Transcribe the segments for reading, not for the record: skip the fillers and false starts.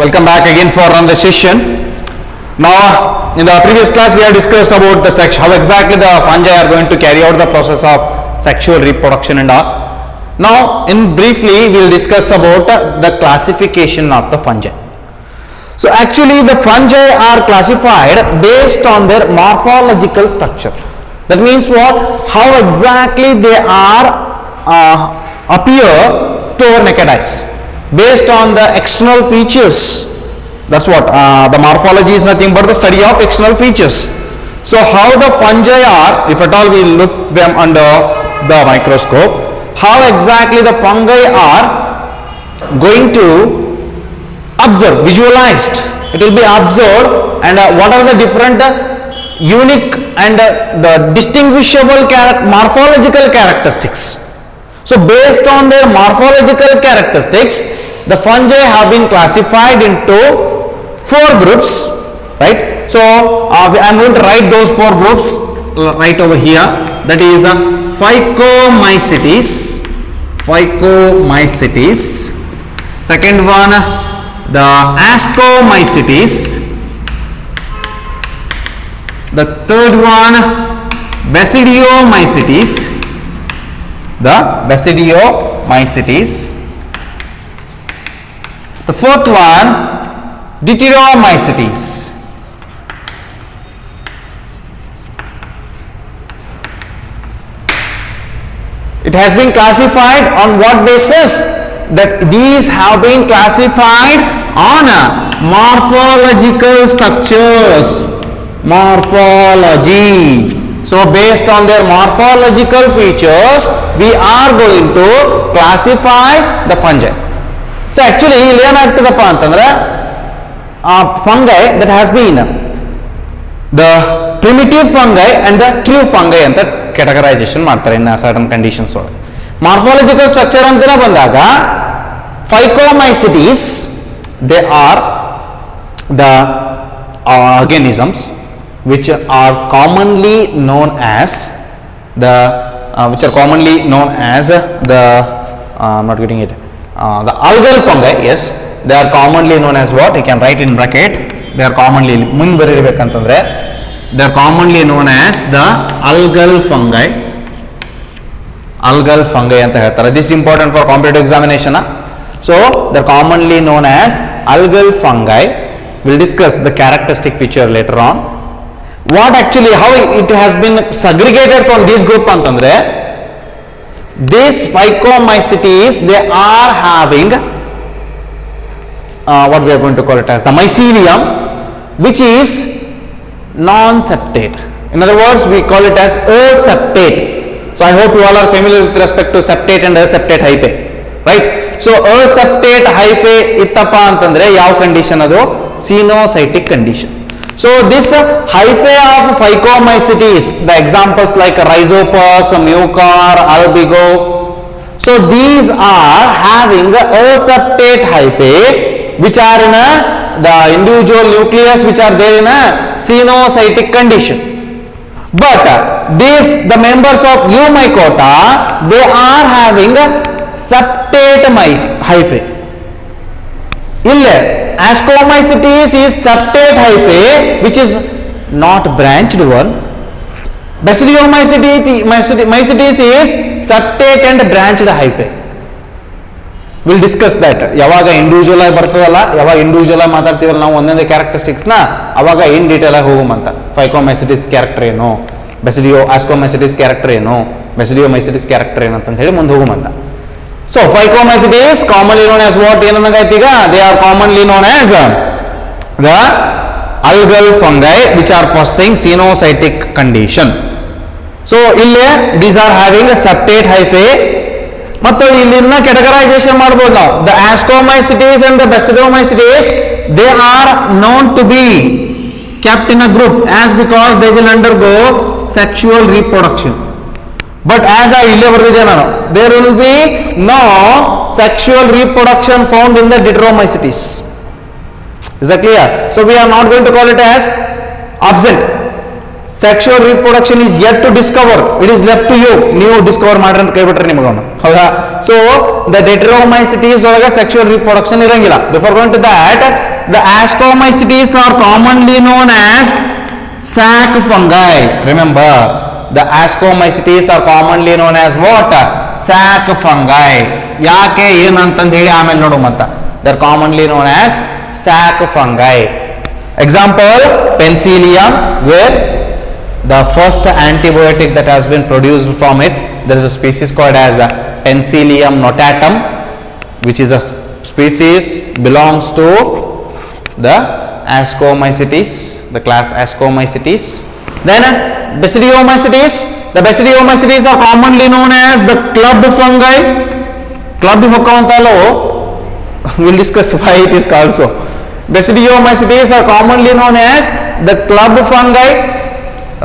Welcome back again for another session. Now, in the previous class, we have discussed about the how exactly the fungi are going to carry out the process of sexual reproduction and all. Now, in briefly, we will discuss about the classification of the fungi. So, actually, the fungi are classified based on their morphological structure. That means what? How exactly they are appear to our naked eyes, based on the external features. That's what the morphology is, nothing but the study of external features. So how the fungi are, if at all we look them under the microscope, how exactly the fungi are going to observe, visualized. It will be observed, and what are the different unique and the distinguishable morphological characteristics. So based on their morphological characteristics, the fungi have been classified into 4 groups, right? So I am going to write those 4 groups right over here. That is Phycomycetes. Second one, the Ascomycetes. The third one, Basidiomycetes. The fourth one, Deuteromycetes. It has been classified on what basis? That these have been classified on morphological structures. Morphology. So based on their morphological features, we are going to classify the fungi. So actually, ಇಲ್ಲಿ ಏನಾಗ್ತದಪ್ಪ ಅಂತಂದ್ರೆ fungi that has been the primitive fungi and the true fungi ಅಂತ categorization ಮಾಡ್ತಾರೆ in certain conditions ಒಳಗೆ. Morphological structure ಅಂತ ಬಂದಾಗ Phycomycetes, they are the organisms which are commonly known as the I'm not getting it, the algal fungi. Yes, they are commonly known as what? You can write in bracket. They are commonly ಮುಂದೆ ಬರೀಬೇಕಂತಂದ್ರೆ they are commonly known as the algal fungi. Algal fungi ಅಂತ ಹೇಳ್ತಾರೆ. This is important for competitive examination. So they are commonly known as algal fungi. We'll discuss the characteristic feature later on. What actually, how it has been segregated from this group antandre, these Phycomycetes, they are having what we are going to call it as the mycelium, which is non-septate. In other words, we call it as aseptate. So I hope you all are familiar with respect to septate and aseptate hyphae, right? So aseptate hyphae ittappa antandre yav condition adu? Cenocytic condition. So this hyphae of Phycomycetes, the examples like Rhizopus, Mucor, Albigo. So these are having aseptate hyphae, which are in the individual nucleus, which are there in a cenocytic condition. But the members of Eumycota, they are having septate hyphae. Ascomycetes is septate hyphae, which is not branched one. Basidiomycetes is septate and branched hyphae. We'll discuss that. ಯಾವಾಗ individual ಆಗಿ ಬರ್ತದಲ್ಲ, ಯಾವಾಗ individual ಆಗಿ ಮಾತಾಡ್ತೀವಲ್ಲ ನಾವು ಒಂದೊಂದೇ characteristics ನ ಅವಾಗ in detail ಆಗಿ ಹೋಗುವಂತ. Phycomycetes ಕ್ಯಾರೆಕ್ಟರ್ ಏನು, Ascomycetes ಕ್ಯಾರೆಕ್ಟರ್ ಏನು, Basidiomycetes ಕ್ಯಾರೆಕ್ಟರ್ ಏನು ಅಂತ ಹೇಳಿ ಮುಂದೆ ಹೋಗುವಂತ. So Phycomycetes commonly known as what? They are commonly known as the algal fungi, which are possessing cenocytic condition. So these are having a septate hyphae. ಮತ್ತು ಇಲ್ಲಿನ categorization ಮಾಡಬಹುದು ನಾವು. The Ascomycetes and the Basidiomycetes, they are known to be kept in a group as because they will undergo sexual reproduction. But as I there will be no sexual reproduction found in the Deuteromycetes. Is that clear? So we are not going to call it as absent. Sexual reproduction is yet to discover. It is left to you. ನೀವು discover ಮಾಡ್ರಿ ಅಂತ ಕೈಬಿಟ್ರೆ ನಿಮಗವನು. ಹೌದಾ? So the Deuteromycetes ಒಳಗೆ sexual reproduction ಇರಂಗಿಲ್ಲ. Before going to that, the ascomycetes are commonly known as sac fungi. Remember, the ascomycetes are commonly known as what? Sac fungi. ಯಾಕೆ ಏನಂತಂದು ಹೇಳಿ ಆಮೇಲೆ ನೋಡು ಮತ್ತ. They are commonly known as sac fungi. Example, penicillium, where the first antibiotic that has been produced from it, there is a species called as Penicillium notatum, which is a species belongs to the Ascomycetes, the class Ascomycetes. Then Basidiomycetes. The Basidiomycetes are commonly known as the club fungi. Club hokkavantalo, we'll discuss why it is called so. Basidiomycetes are commonly known as the club fungi,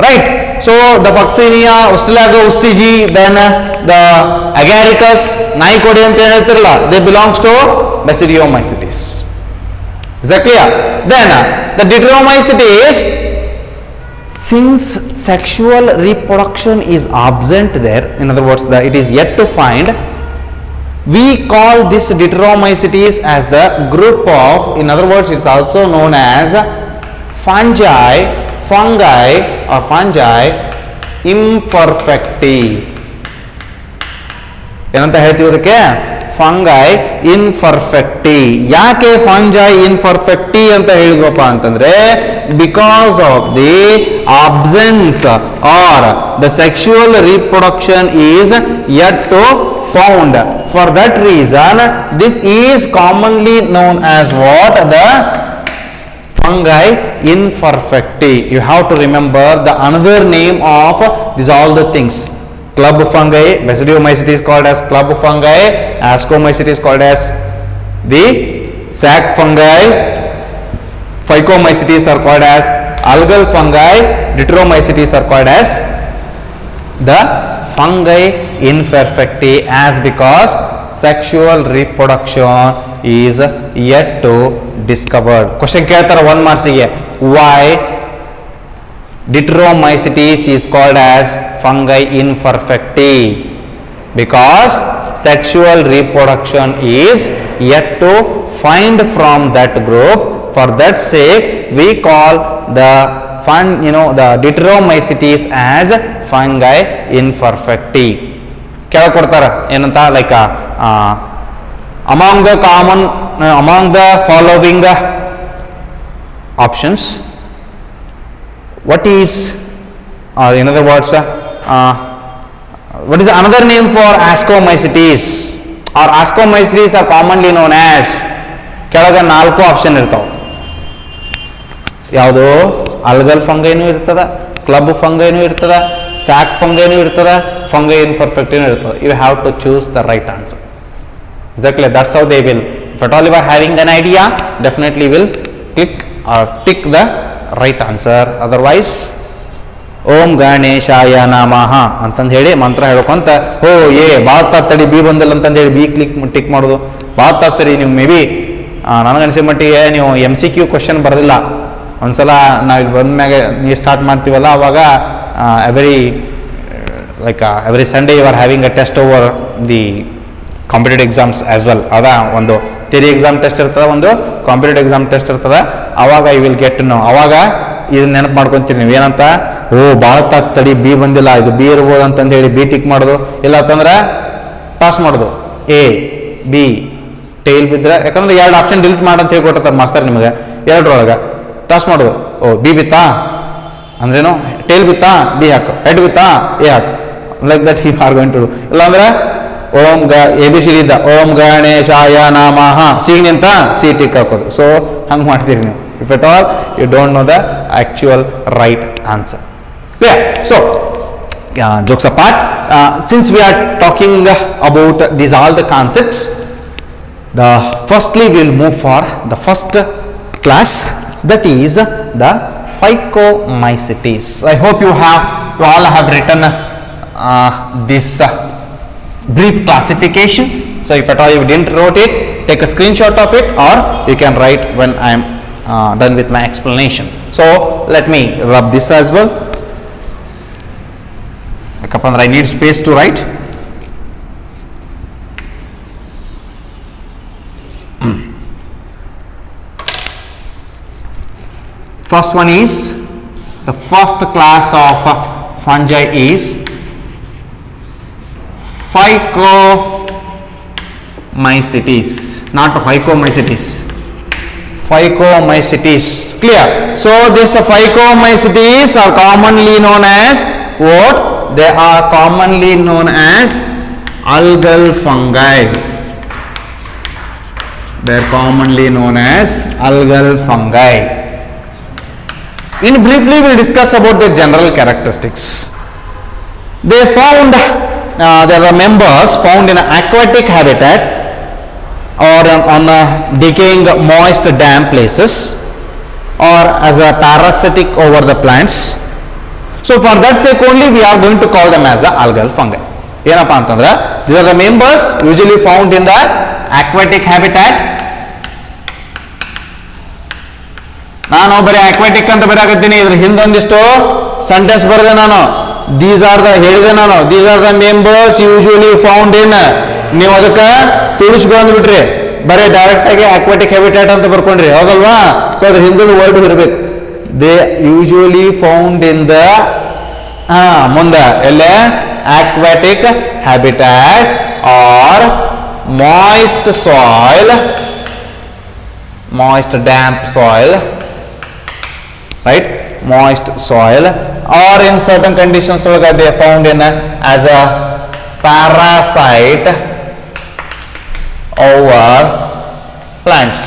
right? So the Puccinia, Ustilago, Ustigi, then the Agaricus, Nycodi anta ಹೇಳ್ತಿರಲ್ಲ, they belongs to Basidiomycetes. Is that clear? Then the Deuteromycetes, since sexual reproduction is absent there, in other words, it is yet to find, we call this Deuteromycetes as the group of, in other words, it's also known as fungi imperfecti. ಏನಂತ ಹೇಳ್ತೀವಿ ಅದಕ್ಕೆ? Fungi imperfecti. ಯಾಕೆ fungi imperfecti ಅಂತ ಹೇಳಿದ್ವಪ್ಪ ಅಂತಂದ್ರೆ, because of the absence or the sexual reproduction is yet to found. For that reason this is commonly known as what? The fungi imperfecti. You have to remember the another name of these all the things. Club fungi, Basidiomycetes is called as club fungi, Ascomycetes is called as the sac fungi, Phycomycetes are called as algal fungi, Deuteromycetes are called as the fungi imperfecti, as because sexual reproduction is yet to discovered. Question ಕೇಳ್ತಾರೆ 1 ಮಾರ್ಕ್ಸಿಗೆ, why Deuteromycetes is called as fungi imperfecti? Because sexual reproduction is yet to find from that group. For that sake, we call the the Deuteromycetes as fungi imperfecti. ಕೆಳಗೆ ಕೊಡ್ತಾರೆ ಏನಂತ, like among the following options, what is, in other words, what is another name for Ascomycetes? Or Ascomycetes are commonly known as, ಕೆಳಗೆ 4 option ಇರ್ತಾವೆ. ಯಾವುದು? Algal ಫಂಗೈನೂ ಇರ್ತದ, club ಫಂಗೈನೂ ಇರ್ತದ, sack ಫಂಗೈನೂ ಇರ್ತದ, fungi ಇನ್ಪರ್ಫೆಕ್ಟಿನೂ ಇರ್ತದೆ. You have to choose the right answer. Exactly, that's how they will. If at all you are having an idea, definitely will click or tick the right answer. Otherwise, ಓಂ ಗಣೇಶಾಯ ನಮಃ ಅಂತಂದು ಹೇಳಿ ಮಂತ್ರ ಹೇಳ್ಕೊಂತ, ಓ ಭಾಳ ತಡಿ B ಬಂದಿಲ್ಲ ಅಂತಂದು ಹೇಳಿ ಬಿ ಟಿಕ್ ಮಾಡೋದು ಭಾಳ ಸರಿ. ನೀವು ಮೇ ಬಿ ನನಗನ್ಸಿದ ಮಟ್ಟಿಗೆ ನೀವು MCQ ಕ್ವಶನ್ ಬರೋದಿಲ್ಲ. ಒಂದ್ಸಲ ನಾವು ಇಲ್ಲಿ ಬಂದ್ಮ್ಯಾಗ ನೀವು ಸ್ಟಾರ್ಟ್ ಮಾಡ್ತೀವಲ್ಲ, ಅವಾಗ every Sunday you are having a test over the competitive exams as well. ಅದ ಒಂದು ಥಿಯರಿ ಎಕ್ಸಾಮ್ ಟೆಸ್ಟ್ ಇರ್ತದೆ, ಒಂದು ಕಾಂಪಿಟೇಟಿವ್ ಎಕ್ಸಾಮ್ ಟೆಸ್ಟ್ ಇರ್ತದೆ. ಅವಾಗ ಯು ವಿಲ್ ಗೆಟ್ ನೋ, ಅವಾಗ ಇದನ್ನ ನೆನಪು ಮಾಡ್ಕೊಂತೀರಿ ನೀವು. ಏನಂತ, ಓ ಭಾಳ ತಡಿ ಬಿ ಬಂದಿಲ್ಲ, ಇದು ಬಿ ಇರ್ಬೋದು ಅಂತಂದು ಹೇಳಿ ಬಿ ಟಿಕ್ ಮಾಡೋದು. ಇಲ್ಲ ಅಂತಂದ್ರೆ ಪಾಸ್ ಮಾಡೋದು, A B ಟೈಲ್ ಬಿದ್ದರೆ, ಯಾಕಂದ್ರೆ 2 ಆಪ್ಷನ್ ಡಿಲೀಟ್ ಮಾಡಂತ ಹೇಳ್ಕೊಟ್ಟಿರ್ತಾರೆ ಮಾಸ್ತರ್ ನಿಮಗೆ. 2ರೊಳಗೆ ಟಾಸ್ ಮಾಡೋದು, ಓ ಬಿ ಬಿತ್ತಾ ಅಂದ್ರೇನು, ಟೈಲ್ ಬಿತ್ತಾ ಬಿ ಹಾಕು, ಹೆಡ್ ಬಿತ್ತಾ A ಹಾಕು, like that you are going to do. ಇಲ್ಲಾಂದ್ರೆ ಓಂ ABCD ಇದ್ದ ಓಂ ಗಣೇಶಾಯ ನಮಃ ಸಿ ನಿಂತ ಸಿ ಟಿಕ್ ಹಾಕೋದು. ಸೊ ಹಂಗೆ ಮಾಡ್ತೀರಿ ನೀವು. If at all you don't know the actual right answer. So jokes apart, since we are talking about these all the concepts, firstly we will move for the first class, that is the Phycomycetes. I hope you all have written this brief classification. So if at all you didn't wrote it, take a screenshot of it, or you can write when I am done with my explanation. So let me rub this as well. I need space to write. First one is, the first class of fungi is Phycomycetes, not Phycomycetes. Phycomycetes, clear? So this Phycomycetes are commonly known as what? They are commonly known as algal fungi. They are commonly known as algal fungi. In briefly, we will discuss about their general characteristics. They found, there are members found in aquatic habitat or on decaying moist damp places, or as a parasitic over the plants. So for that sake only we are going to call them as the algal fungi. ಏನಪ್ಪ ಅಂತಂದ್ರೆ these are the members usually found in the aquatic habitat. ನಾನು ಬರೀ aquatic ಅಂತ ಬರೆಯಾಕತ್ತೀನಿ, ಇದ್ರ ಹಿಂದೊಂದಿಷ್ಟು sentence ಬರೆದೆ ನಾನು. these are the ಹೇಳಿದೆ ನಾನು, these are the members usually found in, ನೀವು ಅದಕ್ಕೆ ತುಳಿಸ್ಕೊಂಡ್ಬಿಟ್ರಿ, ಬರೀ ಡೈರೆಕ್ಟ್ ಆಗಿ aquatic habitat ಅಂತ ಬರ್ಕೊಂಡ್ರಿ, ಹೌದಲ್ವಾ? ಸೊ ಅದ್ರ ಹಿಂದೊಂದು ವರ್ಡ್ ಇರಬೇಕು. They usually found in the ಮುಂದೆ ಎಲ್ಲೇ aquatic habitat or moist soil, moist damp soil, right? Moist soil, or in certain conditions they are found in as a parasite over plants.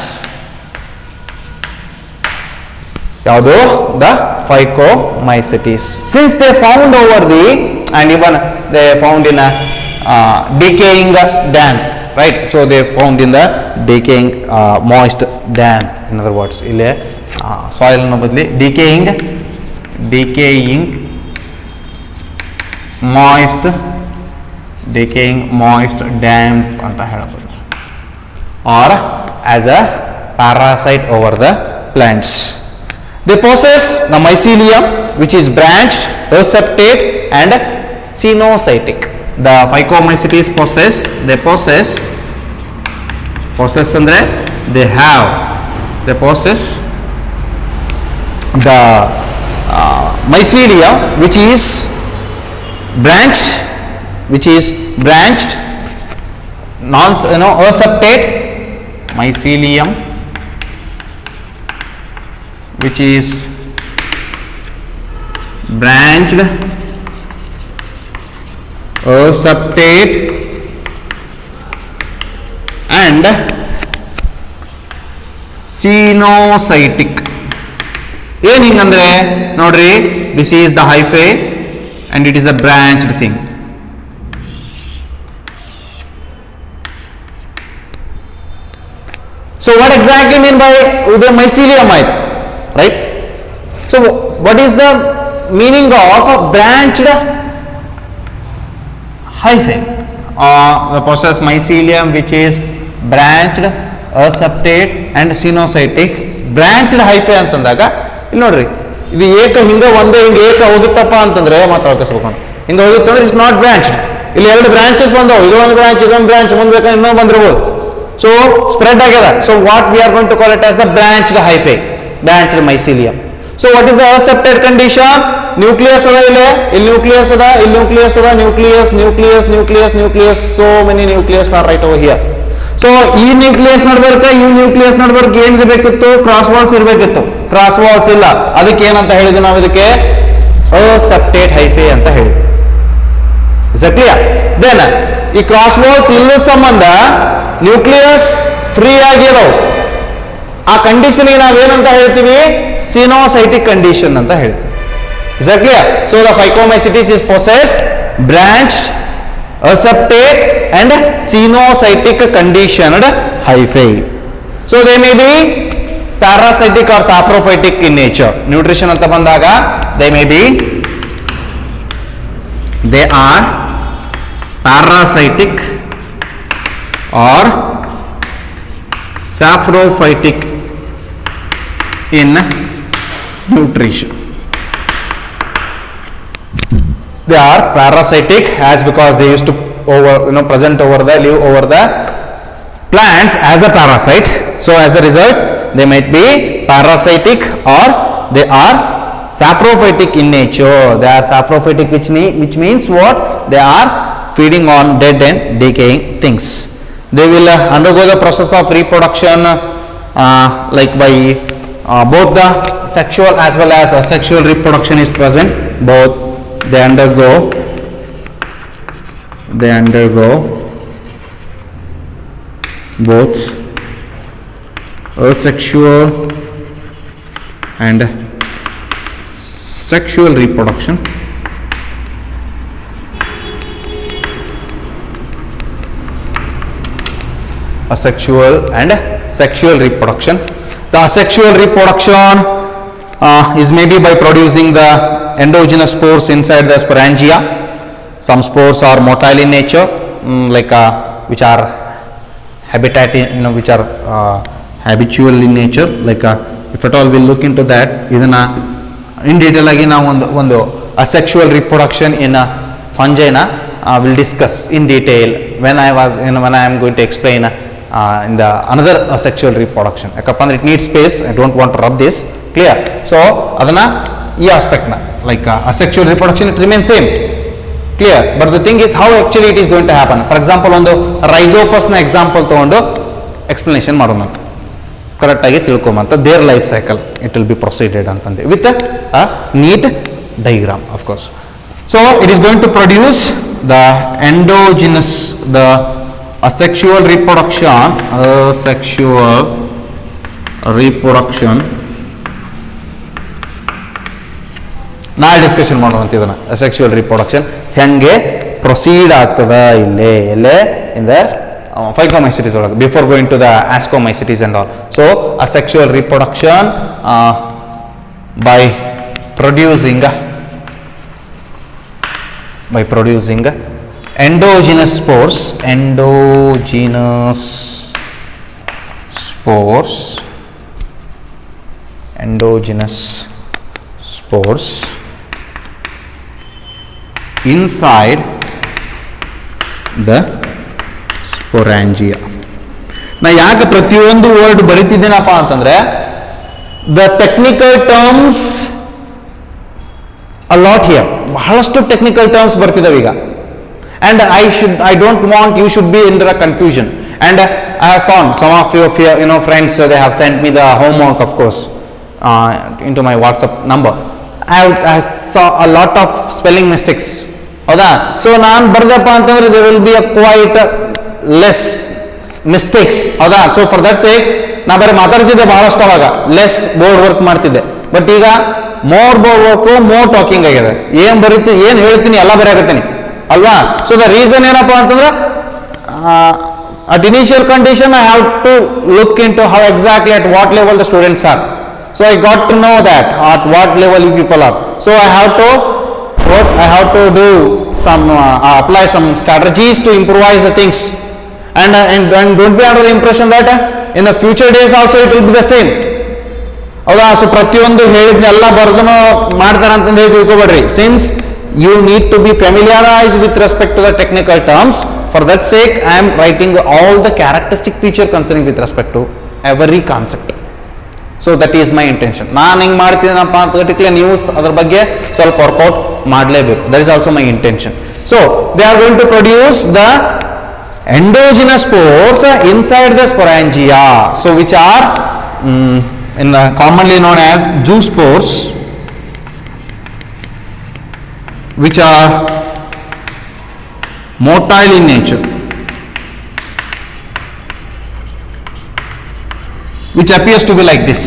ಯಾವುದು? the Phycomycetes. Since they found over the, and even they found in a decaying damp, right? So they found in the decaying moist damp. In other words, ಇಲ್ಲಿ soil ನ ಬದಲಿ decaying moist damp ಅಂತ ಹೇಳಬಹುದು, or as a parasite over the plants. They possess the mycelium, which is branched, receptate and cenocytic. The Phycomycetes possess andre they possess the mycelium, which is branched, receptate, mycelium which is branched, receptate and cenocytic. ಏನು ಹಿಂಗಂದ್ರೆ ನೋಡ್ರಿ, this is the hyphae and it is a branched thing. So what exactly mean by the mycelium, right? So what is the meaning of a branched hyphae? The possess mycelium which is branched, receptate and cenocytic. Branched hyphae ಅಂತಂದಾಗ ಇಲ್ಲಿ ನೋಡ್ರಿ, ಇದು ಏಕ ಹಿಂಗ ಒಂದೇ ಹಿಂಗ ಏಕ ಹೋಗುತ್ತಪ್ಪ ಅಂತಂದ್ರೆ ಮಾತಾಡ್ಕಸ್ಬೇಕು, ಹಿಂಗ ಹೋಗುತ್ತಂದ್ರೆ ಇಟ್ಸ್ ನಾಟ್ ಬ್ರಾಂಚ್ಡ್. ಇಲ್ಲಿ ಎರಡು ಬ್ರಾಂಚಸ್ ಬಂದವು, ಇದೊಂದು ಬ್ರಾಂಚ್ ಇದೊಂದು ಬ್ರಾಂಚ್, ಮುಂದೆ ಬೇಕಾದ್ರೆ ಇನ್ನೊಂದು ಬಂದಿರ್ಬೋದು. ಸೊ ಸ್ಪ್ರೆಡ್ ಆಗ್ಯದ. So what we are going to call it as the branched hyphae, branched mycelium. So what is the receptate condition? Nucleus ada ile, ಇಲ್ಲಿ nucleus ada, ಇಲ್ಲಿ nucleus ada, nucleus, so many nucleus are right over here. So ಈ nucleus ನಡ್ಬರ್ಕ ಈ nucleus ನಡ್ಬರ್ಕ ಏನ್ ಇರಬೇಕಿತ್ತು? Cross walls ಇರಬೇಕಿತ್ತು. Cross walls ಇಲ್ಲ, ಅದಕ್ಕೆ ಏನಂತ ಹೇಳಿದ್ವಿ ನಾವು? ಇದಕ್ಕೆ aseptate hyphae ಅಂತ ಹೇಳಿದ್ವಿ. Is that clear? Then ಈ ಕ್ರಾಸ್ ವಾಲ್ಸ್ ಇಲ್ಲದ ಸಂಬಂಧ ನ್ಯೂಕ್ಲಿಯಸ್ ಫ್ರೀ ಆಗಿರೋವು, ಆ ಕಂಡೀಷನ್ ನಾವೇನಂತ ಹೇಳ್ತೀವಿ? ಸಿನೋಸೈಟಿಕ್ ಕಂಡೀಷನ್ ಅಂತ ಹೇಳ್ತೀವಿ. Is that clear? So the Phycomycetes is possessed branched, aseptate and cenocytic conditioned hyphae. So they may be parasitic or saprophytic in nature. Nutrition anta bandaga they are parasitic or saprophytic in nutrition. They are parasitic as because they used to present over the, live over the plants as a parasite. So as a result they might be parasitic or they are saprophytic in nature. They are saprophytic, which means what? They are feeding on dead and decaying things. They will undergo the process of reproduction like by both the sexual as well as asexual reproduction is present. Both they undergo both asexual and sexual reproduction. Asexual and sexual reproduction. The asexual reproduction is maybe by producing the endogenous spores inside the sporangia. Some spores are motile in nature, which are habitat, which are habitual in nature. If at all we look into that, in detail again one asexual reproduction in fungi will discuss in detail when I am going to explain in the another asexual reproduction. It needs space. I don't want to rub this. Clear? So adana e aspect like asexual reproduction, it remains same. Clear? But the thing is how actually it is going to happen. For example, on the rhizopus example togondo explanation madona. Correct agi tilkomanta their life cycle it will be proceeded antande with a neat diagram, of course. So it is going to produce the endogenous, the asexual reproduction ನಾಳೆ discussion ಮಾಡುವಂತ ಇದನ್ನ asexual reproduction ಹೆಂಗೆ proceed ಆಗ್ತದ ಇಲ್ಲೇ in the Phycomycetes ಒಳಗೆ before going to the Ascomycetes and all. So asexual reproduction by producing endogenous spores inside the sporangia. ನಾ ಯಾಕೆ ಪ್ರತಿಯೊಂದು ವರ್ಡ್ ಬರಿತಿದ್ದೇನಪ್ಪ ಅಂತಂದ್ರೆ the technical terms a lot here, ಬಹಳಷ್ಟು ಟೆಕ್ನಿಕಲ್ ಟರ್ಮ್ಸ್ ಬರ್ತಿದಾವೆ ಈಗ. And I don't want you should be in the confusion. And I have seen some of your friends, they have sent me the homework, of course, into my WhatsApp number. I saw a lot of spelling mistakes. ಹೌದಾ? So ನಾನು ಬರ್ದಪ್ಪ ಅಂತಂದ್ರೆ there will be a quite less mistakes. ಹೌದಾ? So for that sake ನಾ ಬರೀ ಮಾತಾಡ್ತಿದ್ದೆ ಬಹಳಷ್ಟು ಅವಾಗ, less board work ಮಾಡ್ತಿದ್ದೆ. But ಈಗ more board work, more talking ಆಗಿದೆ. ಏನ್ ಹೇಳ್ತೀನಿ ಎಲ್ಲ ಬರೆಯಾಕತ್ತೀನಿ ಅಲ್ವಾ? ಸೊ ದ ರೀಸನ್ ಏನಪ್ಪಾ ಅಂತಂದ್ರೆ at initial condition I have to look into how exactly at what level the students are. So I got to know that at what level you people are. So I have to do some apply some strategies to improvise the things, and don't be under the impression that in the future days also it will be the same. ಹೌದಾ? So ಪ್ರತಿಯೊಂದು ಹೇಳಿದ್ನೆಲ್ಲ ಬರ್ದನು ಮಾಡ್ತಾರ ಅಂತ ಹೇಳಿ ತಿಳ್ಕೊಬೇಡ್ರಿ. Since you need to be familiarized with respect to the technical terms. For that sake I am writing all the characteristic feature concerning with respect to every concept. So that is my intention. ನಾನು ಹಿಂಗೆ ಮಾಡ್ತಿದ್ದೀನಪ್ಪ ಅಂತ ಗಟ್ಟಿಕ್ಲೆ ನೀವು ಅದ್ರ ಬಗ್ಗೆ ಸ್ವಲ್ಪ workout ಮಾಡಲೇಬೇಕು. That is also my intention. So they are going to produce the endogenous spores inside the sporangia, so which are commonly known as zoospores, which are motile in nature, which appears to be like this,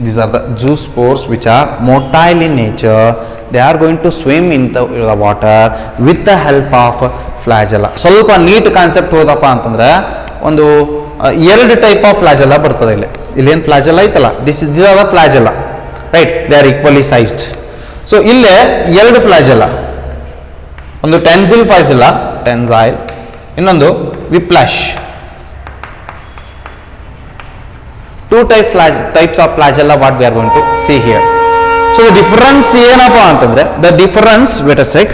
these are the zoospores which are motile in nature. They are going to swim in the water with the help of flagella. ಸ್ವಲ್ಪ neat concept ಹೋದಪ್ಪ ಅಂತಂದ್ರೆ ಒಂದು ಎರಡು type of ಫ್ಲಾಜೆಲ್ಲ ಬರ್ತದೆ. ಇಲ್ಲೇನು ಫ್ಲಾಜೆಲ್ಲ ಐತಲ್ಲ, these are the flagella, right? They are equally sized. So ಇಲ್ಲೇ ಎರಡು ಫ್ಲಾಜೆಲ್ಲ, ಒಂದು ಟೆನ್ಸಿಲ್ ಫ್ಲಾಜೆಲ್ಲ, ಇನ್ನೊಂದು ವಿಪ್ಲಾಶ್. Two types of flagella what we are going to see here. So the difference ಏನಪ್ಪಾ ಅಂತಂದ್ರೆ, the difference, wait a sec,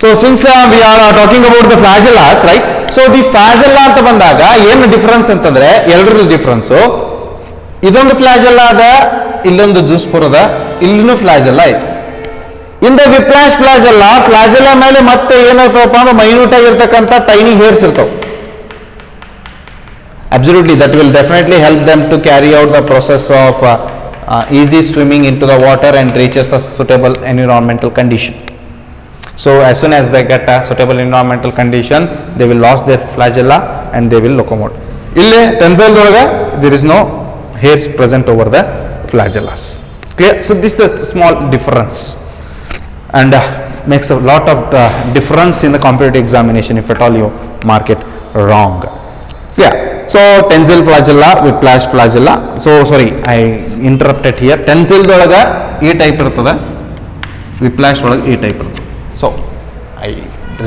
So since we are talking about the flagellas, right? So the flagella ಅಂತ ಬಂದಾಗ ಏನು difference ಅಂತಂದ್ರೆ ಎರಡರ difference. ಇದೊಂದು flagella ಅದ, ಇಲ್ಲೊಂದು ಜೂಸ್ಪುರ್ ಅದ, ಇಲ್ಲಿನೂ ಫ್ಲಾಜೆಲ್ಲಾ ಐತಿ. ಇನ್ ದ ವಿಪ್ಲಾಶ್ ಫ್ಲಾಜೆಲ್ಲಾ ಮೇಲೆ ಮತ್ತೆ ಏನಿರ್ತಾವಪ್ಪ ಅಂದ್ರೆ ಮೈನ್ಯೂಟ್ ಆಗಿರ್ತಕ್ಕಂಥ ಟೈನಿ ಹೇರ್ಸ್ ಇರ್ತಾವ. Absolutely, that will definitely help them to carry out the process of easy swimming into the water and reaches the suitable environmental condition. So as soon as they get a suitable environmental condition, they will lose their flagella and they will locomote. Ille tensile dolaga there is no hairs present over the flagellas. Clear? So this is a small difference and makes a lot of difference in the competitive examination if at all you mark it wrong. Yeah. So tensile flagella, whiplash flagella. So sorry, I interrupted here. Tensile dolaga ee type irutade, whiplash dolaga ee type irutade. So I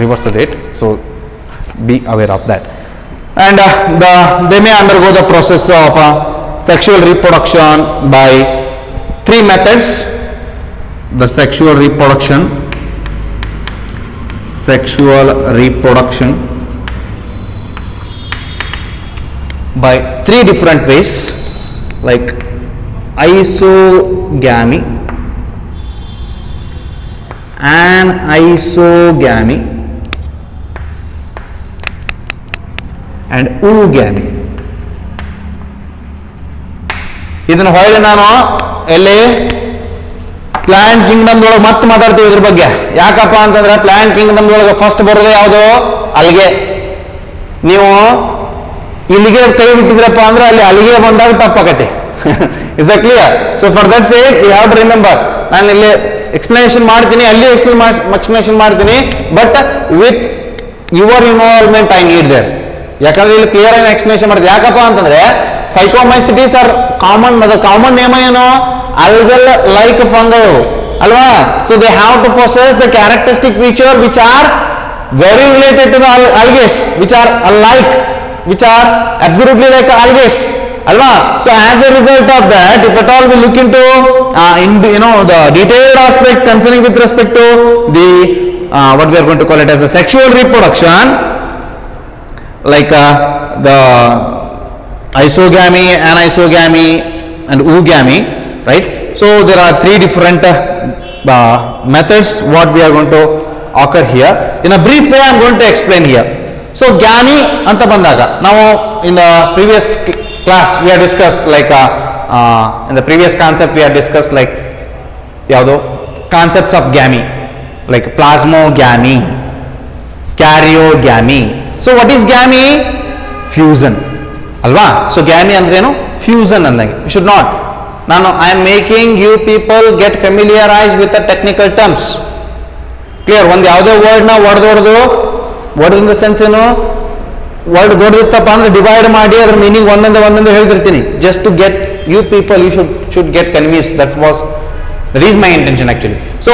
reversed it. So be aware of that. And they may undergo the process of sexual reproduction by three methods. The sexual reproduction by three different ways, like isogamy, anisogamy and oogamy. ಇದನ್ನು ಹೊಳ್ಳಿ ನಾನು ಎಲ್ಲಿ plant Kingdom ಒಳಗೆ ಮತ್ತೆ ಮಾತಾಡ್ತೀವಿ ಇದ್ರ ಬಗ್ಗೆ. ಯಾಕಪ್ಪ ಅಂತಂದ್ರೆ ಪ್ಲಾಂಟ್ ಕಿಂಗ್ಡಮ್ ಒಳಗೆ ಫಸ್ಟ್ ಬರೋದು ಯಾವುದು? ಅಲ್ಗೆ. ನೀವು ಇಲ್ಲಿಗೆ ಕೈ ಬಿಟ್ಟಿದ್ರಪ್ಪ ಅಂದ್ರೆ ಅಲ್ಲಿ ಅಲ್ಲಿಗೆ ಬಂದಾಗ ತಪ್ಪಾಗತ್ತೆ. Is a clear? So for that sake you have to remember, ನಾನು ಇಲ್ಲಿ ಎಕ್ಸ್ಪ್ಲನೇಷನ್ ಮಾಡ್ತೀನಿ, ಅಲ್ಲಿ ಎಕ್ಸ್ಪ್ಲನೇಷನ್ ಮಾಡ್ತೀನಿ, but with your involvement I need there. ಯಾಕಂದ್ರೆ ಇಲ್ಲಿ ಕ್ಲಿಯರ್ ಆಗಿ ಎಕ್ಸ್ಪ್ಲನೇಷನ್ ಮಾಡ್ತೀನಿ. ಯಾಕಪ್ಪ ಅಂತಂದ್ರೆ ಫೈಕೋಮೈಸಿಟೀಸ್ ಆರ್ ಕಾಮನ್. ಅದ ಕಾಮನ್ ನೇಮ ಏನು? algal like fungi alwa. So they have to possess the characteristic feature which are very related to the algae, which are alike, which are absolutely like algae alwa. So as a result of that, if at all we look into the detailed aspect concerning with respect to the what we are going to call it as the sexual reproduction, like the isogamy, anisogamy and oogamy, right? So there are three different methods what we are going to occur here. In a brief way I am going to explain here. So gamy anta bandaga, now in the previous class we have discussed like in the previous concept we have discussed like yavado concepts of gamy, like plasmogamy, karyogamy. So what is gamy? Fusion alva. So gamy andre eno fusion andange. You should not, I am making you people get familiarized with the technical terms. Clear? ಒಂದು ಯಾವುದೇ word ನ word in the sense ಏನು, word ದೊಡ್ಡದಿತ್ತಪ್ಪ ಅಂದ್ರೆ divide ಮಾಡಿ ಅದ್ರ meaning ಒಂದೊಂದು ಹೇಳ್ತಿರ್ತೀನಿ. Just to get you people you should get convinced. That is my intention actually. So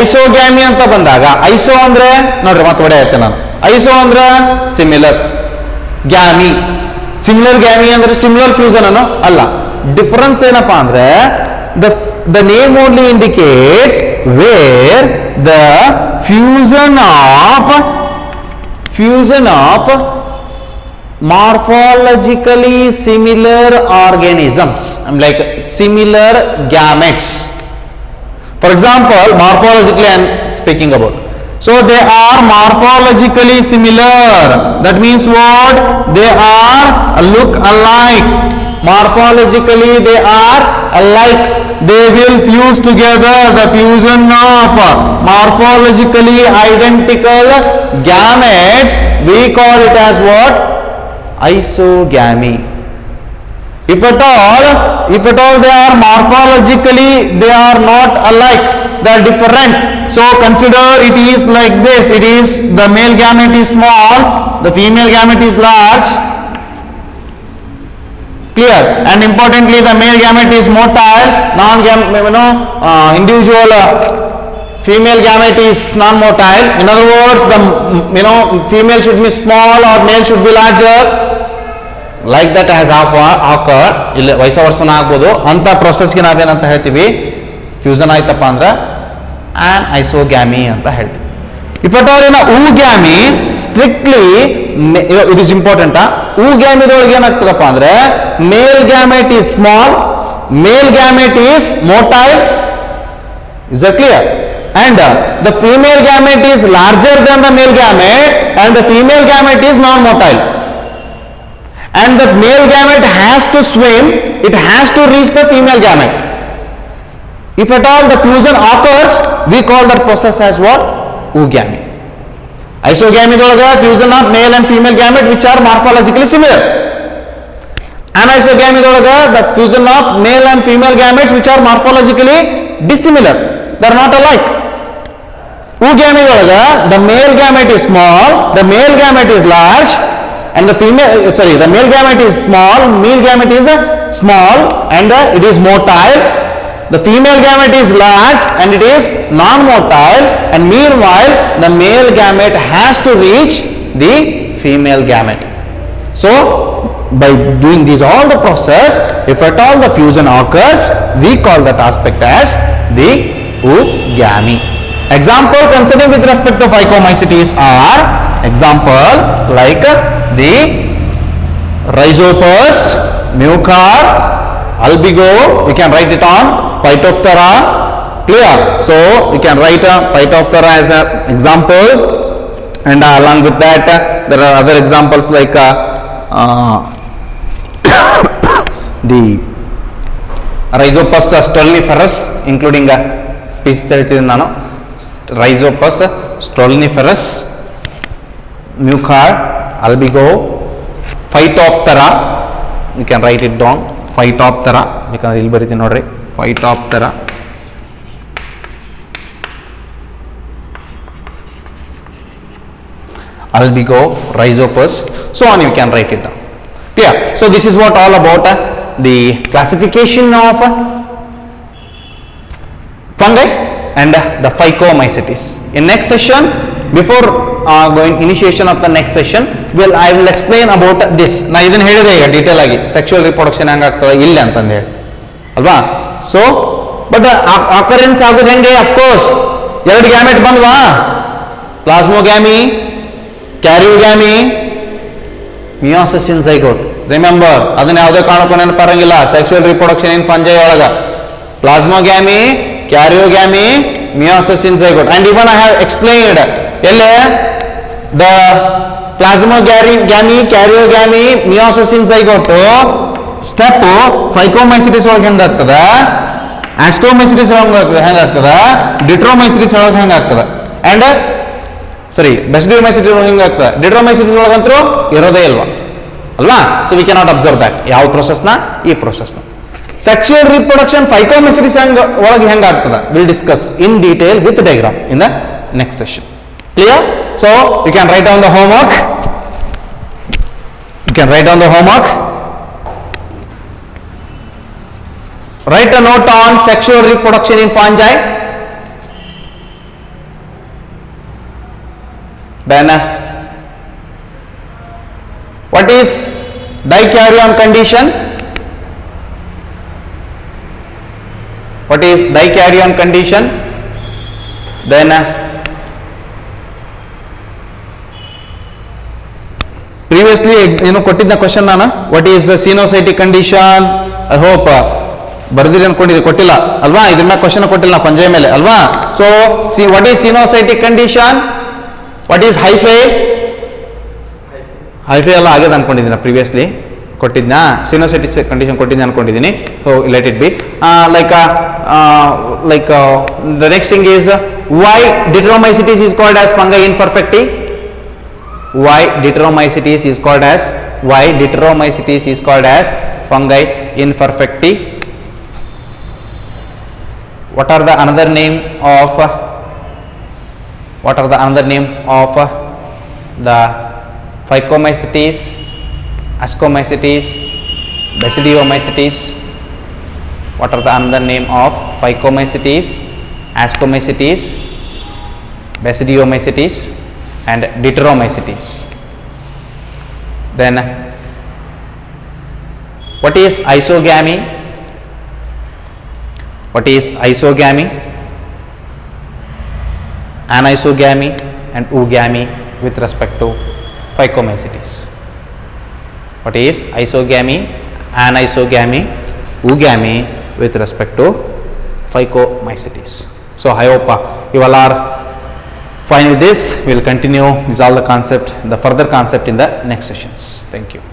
isogamy ಅಂತ ಬಂದಾಗ, ಐಸೋ ಅಂದ್ರೆ ನೋಡ್ರಿ ಮತ್ತೆ ಒಡೆ ಆಯ್ತೆ ನಾನು. ಐಸೋ ಅಂದ್ರೆ ಸಿಮಿಲರ್, ಗ್ಯಾಮಿ ಸಿಮಿಲರ್, ಗ್ಯಾಮಿ ಅಂದ್ರೆ ಸಿಮಿಲರ್ ಫ್ಯೂಸನ್ ಅನ್ನೋ ಅಲ್ಲ. ಡಿಫರೆನ್ಸ್ ಏನಪ್ಪಾ ಅಂದ್ರೆ the name only indicates where the fusion of morphologically similar organisms, like similar gametes. For example, morphologically I am speaking about. So they are morphologically similar. That means what? They are look alike. Morphologically they are alike. They will fuse together. The fusion of morphologically identical gametes, we call it as what? Isogamy. If at all they are morphologically, they are not alike, they are different. So consider it is like this. It is the male gamete is small, the female gamete is large. Clear? And importantly, the male gamete is motile, individual female gamete is non-motile. In other words, the female should be small or male should be larger. Like that has occurred. ಇಲ್ಲಿ wise ವರ್ಷನ ಆಗ್ಬೋದು ಅಂತ ಪ್ರೊಸೆಸ್ಗೆ ನಾವೇನಂತ ಹೇಳ್ತೀವಿ? Fusion ಆಯ್ತಪ್ಪ ಅಂದ್ರೆ on ಐಸೋಗ್ಯಾಮಿ ಅಂತ ಹೇಳ್ತೀವಿ. If at all in a oogamy, strictly it is important. Oogamy dolage ಏನಾಗ್ತದಪ್ಪ ಅಂದ್ರೆ male gamete is small, male gamete is motile. Is that clear? And the female gamete is larger than the male gamete, and the female gamete is non-motile. And the male gamete has to swim, it has to reach the female gamete. If at all the fusion occurs, we call that process as what? Oogamy. Isogamy dolaga fusion of male and female gamete which are morphologically similar. Anisogamy dolaga the fusion of male and female gametes which are morphologically dissimilar. They are not alike. Oogamy dolaga the male gamete is small, the male gamete is large, and the the male gamete is small, male gamete is small, and it is motile. The female gamete is large and it is non-motile, and meanwhile the male gamete has to reach the female gamete. So by doing this all the process, if at all the fusion occurs, we call that aspect as the oogamy. Example concerning with respect to phycomycetes are example like the Rhizopus, Mucor, Albigo, we can write it on Phytophthora. Clear? So we can write Phytophthora as an example, and along with that there are other examples like the Rhizopus stoloniferus, including species ಹೇಳ್ತಿದ್ದೀನಿ ನಾನು. Rhizopus stoloniferus, Mucor, Albigo, Phytophthora, you can write it down. Phytophthora, because ಇಲ್ಲಿ ಬರೀತೀನಿ ನೋಡ್ರಿ, Phytophthora, Albigo, Rhizopus, so on, you can write it down. Clear? So this is what all about the classification of fungi and the phycomycetes. In next session, before going initiation of the next session, I will explain about this. ನಾ ಇದನ್ನ ಹೇಳಿದೆ ಈಗ detail ಆಗಿ sexual reproduction ಹೆಂಗಾಗ್ತದೆ ಇಲ್ಲ ಅಂತಂದು ಹೇಳಿ ಅಲ್ವಾ. So but occurrence ಆಗೋದು ಹೆಂಗೆ? ಅಫ್ಕೋರ್ಸ್ ಎರಡು ಗ್ಯಾಮೆಟ್ ಬಂದ್ವಾ, plasmogamy, karyogamy, meiosis in zygote. Remember, ಅದನ್ನ ಯಾವುದೇ ಕಾರಣಕ್ಕೂ ನೆನಪಾರಂಗಿಲ್ಲ. ಸೆಕ್ಷುವಲ್ ರಿಪ್ರೊಡಕ್ಷನ್ ಇನ್ ಫಂಜೈ ಒಳಗ plasmogamy, karyogamy, meiosis in zygote. And even I have explained ಎಲ್ಲೇ the plasmogamy, karyogamy, meiosis in zygote step phycomycetes ಒಳಗೆ ಹೆಂಗಾಗ್ತದ, ಆಸ್ಟ್ರೋಮೈಸಿಟಿಸ್ ಒಳಗೆ ಹೆಂಗಾಗ್ತದ, ಡಿಟ್ರೋಮೈಸಿಟಿಸ್ ಒಳಗೆ ಹೆಂಗಾಗ್ತದ, ಅಂಡ್ ಬೆಸಿಡಿಯೋಮೈಸಿಟಿಸ್ ಒಳಗೆ ಹೆಂಗಾಗ್ತದ, ಡಿಟ್ರೋಮೈಸಿಟಿಸ್ ಒಳಗಂತರೂ ಇರೋದೇ ಇಲ್ವಾ ಅಲ್ವಾ. So we cannot observe that. ಯಾವ ಪ್ರೊಸೆಸ್ನ? ಈ ಪ್ರೊಸೆಸ್ನ. ಸೆಕ್ಷುವಲ್ ರಿಪ್ರೊಡಕ್ಷನ್ ಫೈಕೋಮೈಸಿಟಿಸ್ ಒಳಗೆ ಹೆಂಗಾಗ್ತದ will discuss in detail with diagram in the next session. Clear? So you can write down the homework. You can write down the homework. Write a note on sexual reproduction in fungi. Then what is dikaryon condition? What is dikaryon condition? Then previously ಕೊಟ್ಟಿದ್ದ question ನಾನು, what is coenocytic condition. I hope ಬರ್ದಿರಿ ಅನ್ಕೊಂಡಿದ್ದೆ, ಕೊಟ್ಟಿಲ್ಲ ಅಲ್ವಾ, ಇದ್ರ ಮೇಲೆ question ಕೊಟ್ಟಿಲ್ಲ fungi ಮೇಲೆ ಅಲ್ವಾ. So what is coenocytic condition, what is hyphae ಎಲ್ಲ ಆಗ್ಯದ ಅನ್ಕೊಂಡಿದ್ದೀನಿ, ಪ್ರಿವಿಯಸ್ಲಿ ಕೊಟ್ಟಿದ್ನಾ ಸಿನೋಸೈಟಿಕ್ ಕಂಡೀಷನ್ ಕೊಟ್ಟಿದ್ದೆ ಅನ್ಕೊಂಡಿದ್ದೀನಿ. So let it be like the next thing is why deuteromycetes is called as fungi imperfecti. Why Ditromycetes is called as fungi imperfecti. What are the another name of the Phycomycetes, Ascomycetes, Basidiomycetes? What are the another name of Phycomycetes, Ascomycetes, Basidiomycetes and Ditromycetes? Then what is isogamy? Anisogamy, and oogamy with respect to phycomycetes. What is isogamy, anisogamy, oogamy with respect to phycomycetes. So I hope you all are fine with this. We will continue this all the concept, the further concept in the next sessions. Thank you.